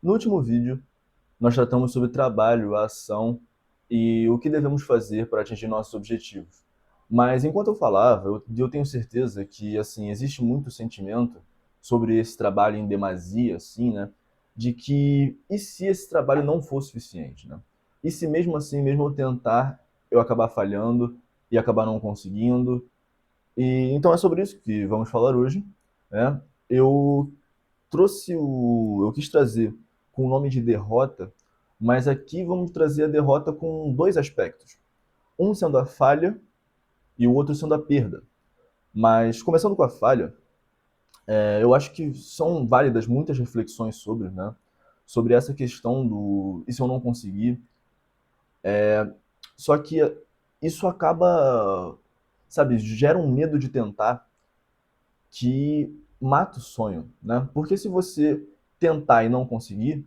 No último vídeo, nós tratamos sobre trabalho, a ação e o que devemos fazer para atingir nossos objetivos. Mas enquanto eu falava, eu tenho certeza que assim existe muito sentimento sobre esse trabalho em demasia, assim, né? De que e se esse trabalho não for suficiente, né? E se mesmo assim, mesmo eu tentar, eu acabar falhando e acabar não conseguindo? E então é sobre isso que vamos falar hoje, né? Eu eu quis trazer com o nome de derrota, mas aqui vamos trazer a derrota com dois aspectos. Um sendo a falha e o outro sendo a perda. Mas começando com a falha, eu acho que são válidas muitas reflexões sobre, né? Sobre essa questão do e se eu não conseguir. Só que isso acaba, sabe, gera um medo de tentar que mata o sonho, né? Porque se você tentar e não conseguir,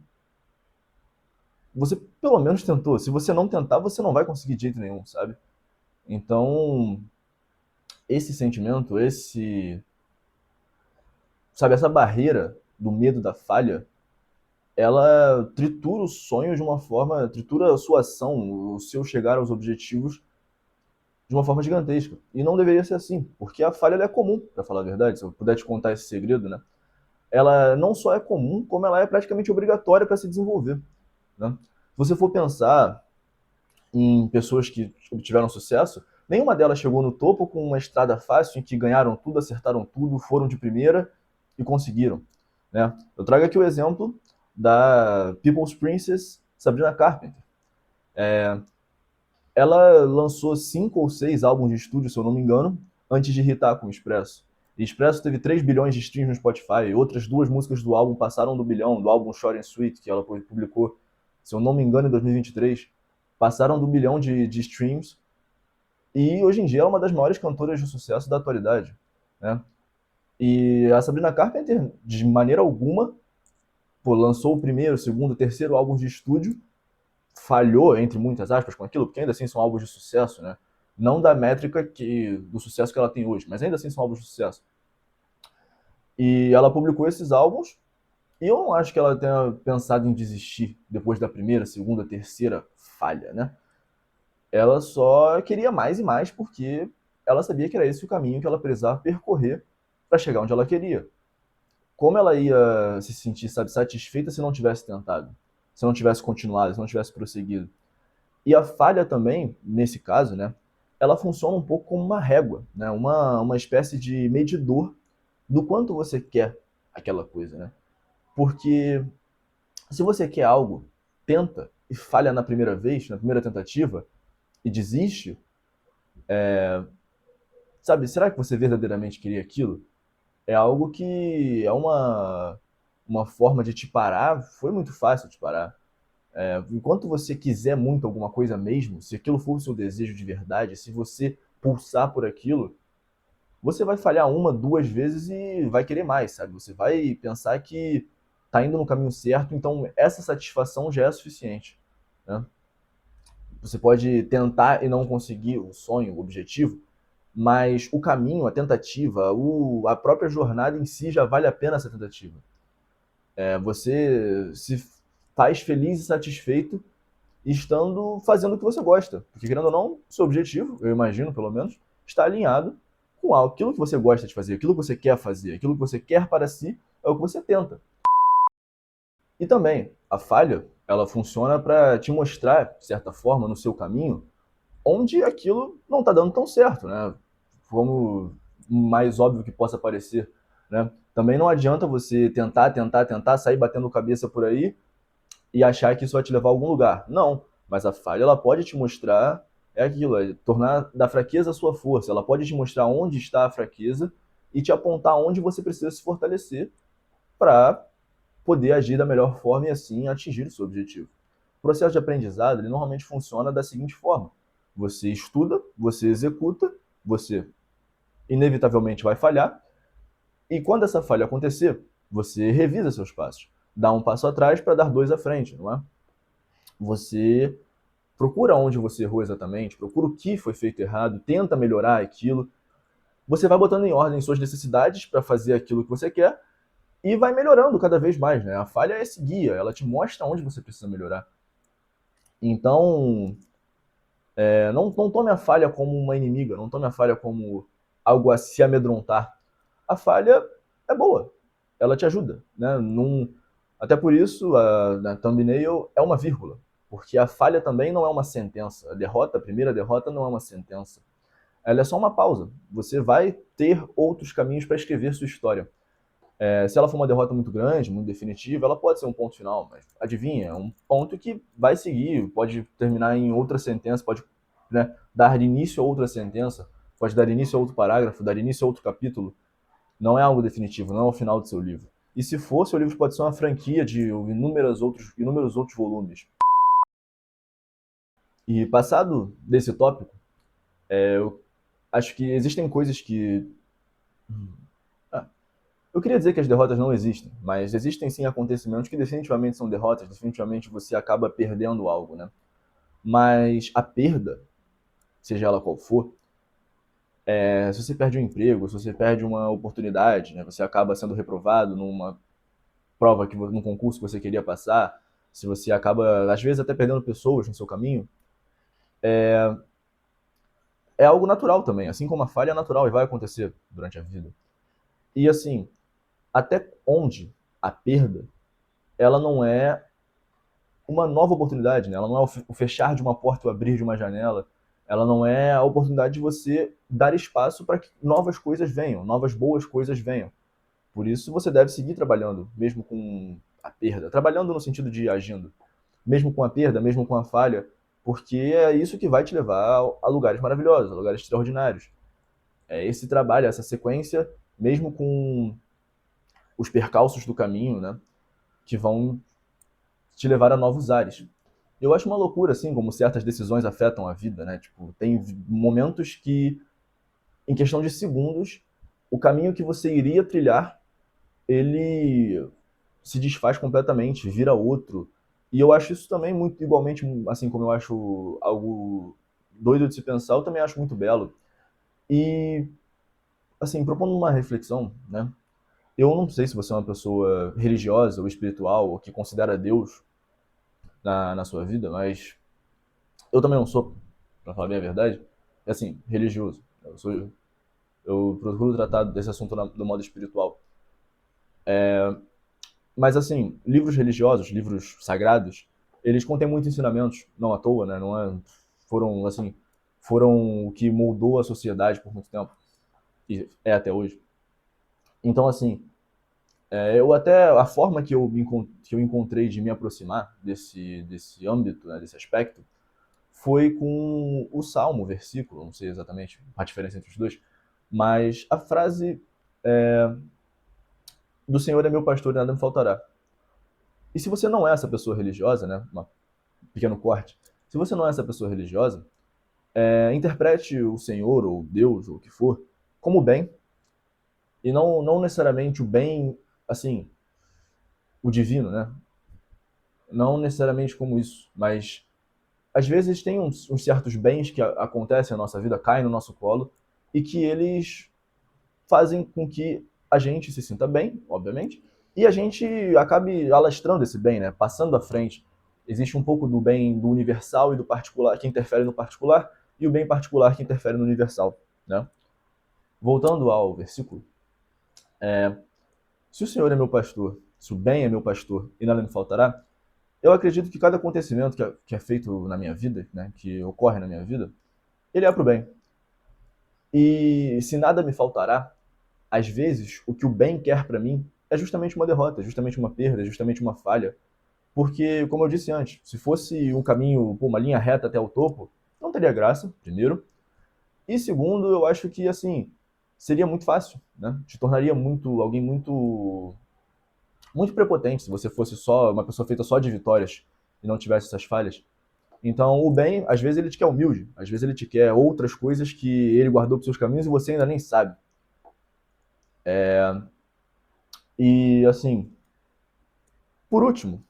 você pelo menos tentou. Se você não tentar, você não vai conseguir de jeito nenhum, sabe? Então, esse sentimento, sabe, essa barreira do medo da falha, ela tritura o sonho de uma forma, tritura a sua ação, o seu chegar aos objetivos de uma forma gigantesca. E não deveria ser assim, porque a falha ela é comum, para falar a verdade. Se eu puder te contar esse segredo, né? Ela não só é comum, como ela é praticamente obrigatória para se desenvolver, né? Se você for pensar em pessoas que obtiveram sucesso, nenhuma delas chegou no topo com uma estrada fácil em que ganharam tudo, acertaram tudo, foram de primeira e conseguiram, né? Eu trago aqui o exemplo da People's Princess Sabrina Carpenter. Ela lançou 5 ou 6 álbuns de estúdio, se eu não me engano, antes de hitar com o Expresso. E Expresso teve 3 bilhões de streams no Spotify. Outras 2 músicas do álbum passaram do bilhão, do álbum Short and Sweet, que ela publicou, se eu não me engano, em 2023. Passaram do bilhão de streams. E hoje em dia ela é uma das maiores cantoras de sucesso da atualidade, né? E a Sabrina Carpenter, de maneira alguma, pô, lançou o primeiro, segundo, terceiro álbum de estúdio, falhou, entre muitas aspas, com aquilo, porque ainda assim são álbuns de sucesso, né? Não da métrica do sucesso que ela tem hoje, mas ainda assim são álbuns de sucesso. E ela publicou esses álbuns, e eu não acho que ela tenha pensado em desistir depois da primeira, segunda, terceira falha, né? Ela só queria mais e mais porque ela sabia que era esse o caminho que ela precisava percorrer para chegar onde ela queria. Como ela ia se sentir, sabe, satisfeita se não tivesse tentado, se não tivesse continuado, se não tivesse prosseguido? E a falha também, nesse caso, né, ela funciona um pouco como uma régua, né, uma espécie de medidor do quanto você quer aquela coisa, né? Porque se você quer algo, tenta e falha na primeira vez, na primeira tentativa, e desiste, sabe, será que você verdadeiramente queria aquilo? É algo que é uma forma de te parar, foi muito fácil te parar. Enquanto você quiser muito alguma coisa mesmo, se aquilo for o seu desejo de verdade, se você pulsar por aquilo, você vai falhar uma, duas vezes e vai querer mais, sabe? Você vai pensar que tá indo no caminho certo, então essa satisfação já é suficiente, né? Você pode tentar e não conseguir o sonho, o objetivo, mas o caminho, a tentativa, a própria jornada em si já vale a pena essa tentativa. Você se faz feliz e satisfeito estando fazendo o que você gosta. Porque, querendo ou não, seu objetivo, eu imagino pelo menos, está alinhado com aquilo que você gosta de fazer, aquilo que você quer fazer, aquilo que você quer para si, é o que você tenta. E também, a falha, ela funciona para te mostrar, de certa forma, no seu caminho, onde aquilo não está dando tão certo, né? Como mais óbvio que possa parecer, né? Também não adianta você tentar, sair batendo cabeça por aí e achar que isso vai te levar a algum lugar. Não, mas a falha ela pode te mostrar aquilo, é tornar da fraqueza a sua força. Ela pode te mostrar onde está a fraqueza e te apontar onde você precisa se fortalecer para poder agir da melhor forma e assim atingir o seu objetivo. O processo de aprendizado ele normalmente funciona da seguinte forma: você estuda, você executa, você inevitavelmente vai falhar e quando essa falha acontecer, você revisa seus passos, dá um passo atrás para dar dois à frente, não é? Você procura onde você errou exatamente, procura o que foi feito errado, tenta melhorar aquilo. Você vai botando em ordem suas necessidades para fazer aquilo que você quer e vai melhorando cada vez mais, né? A falha é esse guia, ela te mostra onde você precisa melhorar. Então, não tome a falha como uma inimiga, não tome a falha como algo a se amedrontar. A falha é boa, ela te ajuda, né? Até por isso, na thumbnail é uma vírgula, porque a falha também não é uma sentença. A primeira derrota não é uma sentença. Ela é só uma pausa. Você vai ter outros caminhos para escrever sua história. Se ela for uma derrota muito grande, muito definitiva, ela pode ser um ponto final, mas adivinha, é um ponto que vai seguir, pode terminar em outra sentença, pode, né, dar início a outra sentença, pode dar início a outro parágrafo, dar início a outro capítulo. Não é algo definitivo, não é o final do seu livro. E se for, seu livro pode ser uma franquia de inúmeros outros volumes. E passado desse tópico, eu acho que existem coisas que. Ah, eu queria dizer que as derrotas não existem, mas existem sim acontecimentos que definitivamente são derrotas, definitivamente você acaba perdendo algo, né? Mas a perda, seja ela qual for, se você perde um emprego, se você perde uma oportunidade, né? Você acaba sendo reprovado numa prova, num concurso que você queria passar, se você acaba, às vezes, até perdendo pessoas no seu caminho, é algo natural também. Assim como a falha é natural e vai acontecer durante a vida. E assim, até onde a perda, ela não é uma nova oportunidade, né? Ela não é o fechar de uma porta, o abrir de uma janela. Ela não é a oportunidade de você dar espaço para que novas coisas venham, novas boas coisas venham. Por isso você deve seguir trabalhando, mesmo com a perda. Trabalhando no sentido de agindo. Mesmo com a perda, mesmo com a falha, porque é isso que vai te levar a lugares maravilhosos, a lugares extraordinários. É esse trabalho, essa sequência, mesmo com os percalços do caminho, né, que vão te levar a novos ares. Eu acho uma loucura, assim, como certas decisões afetam a vida, né? Tipo, tem momentos que, em questão de segundos, o caminho que você iria trilhar, ele se desfaz completamente, vira outro. E eu acho isso também muito igualmente, assim como eu acho algo doido de se pensar, eu também acho muito belo. E, assim, propondo uma reflexão, né? Eu não sei se você é uma pessoa religiosa ou espiritual, ou que considera Deus na sua vida, mas eu também não sou, pra falar bem a verdade. É assim, religioso. Eu procuro tratar desse assunto do modo espiritual. Mas assim, livros religiosos, livros sagrados, eles contêm muitos ensinamentos, não à toa, né? Não é, foram assim, foram o que moldou a sociedade por muito tempo e é até hoje. Então assim, eu até a forma que eu encontrei de me aproximar desse âmbito, né, desse aspecto, foi com o salmo, o versículo, não sei exatamente a diferença entre os dois, mas a frase do Senhor é meu pastor e nada me faltará. E se você não é essa pessoa religiosa, né, um pequeno corte, se você não é essa pessoa religiosa, interprete o Senhor ou Deus ou o que for como bem e não necessariamente o bem, assim, o divino, né? Não necessariamente como isso, mas às vezes tem uns certos bens que acontecem na nossa vida, caem no nosso colo e que eles fazem com que a gente se sinta bem, obviamente, e a gente acabe alastrando esse bem, né? Passando à frente. Existe um pouco do bem do universal e do particular que interfere no particular e o bem particular que interfere no universal, né? Voltando ao versículo, se o Senhor é meu pastor, se o bem é meu pastor e nada me faltará, eu acredito que cada acontecimento que é feito na minha vida, né, que ocorre na minha vida, ele é para o bem. E se nada me faltará, às vezes, o que o bem quer para mim é justamente uma derrota, é justamente uma perda, é justamente uma falha. Porque, como eu disse antes, se fosse um caminho, uma linha reta até o topo, não teria graça, primeiro. E segundo, eu acho que, assim, seria muito fácil, né? Te tornaria alguém muito prepotente se você fosse só uma pessoa feita só de vitórias e não tivesse essas falhas. Então, o bem, às vezes ele te quer humilde, às vezes ele te quer outras coisas que ele guardou para seus caminhos e você ainda nem sabe. E, assim, por último,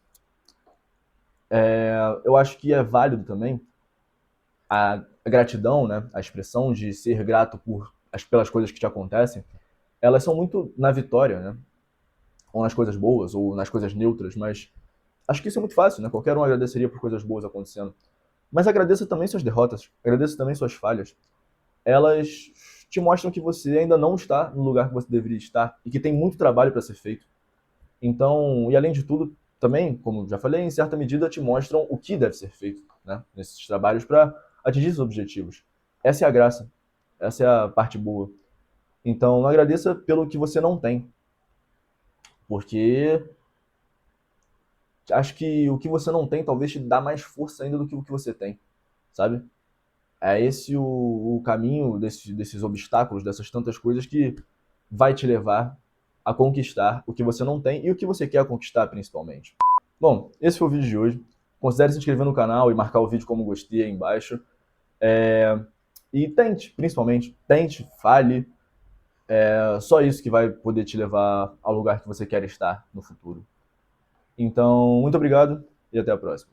eu acho que é válido também a gratidão, né? A expressão de ser grato pelas coisas que te acontecem, elas são muito na vitória, né? ou nas coisas boas, ou nas coisas neutras, mas acho que isso é muito fácil, né? Qualquer um agradeceria por coisas boas acontecendo. Mas agradeça também suas derrotas, agradeça também suas falhas. Elas te mostram que você ainda não está no lugar que você deveria estar e que tem muito trabalho para ser feito. Então, e além de tudo, também, como já falei, em certa medida te mostram o que deve ser feito, né, nesses trabalhos para atingir seus objetivos. Essa é a graça, essa é a parte boa. Então, não agradeça pelo que você não tem, porque acho que o que você não tem talvez te dá mais força ainda do que o que você tem, sabe? É esse o caminho desses obstáculos, dessas tantas coisas que vai te levar a conquistar o que você não tem e o que você quer conquistar principalmente. Bom, esse foi o vídeo de hoje. Considere se inscrever no canal e marcar o vídeo como gostei aí embaixo. E tente, principalmente, tente, fale. É só isso que vai poder te levar ao lugar que você quer estar no futuro. Então, muito obrigado e até a próxima.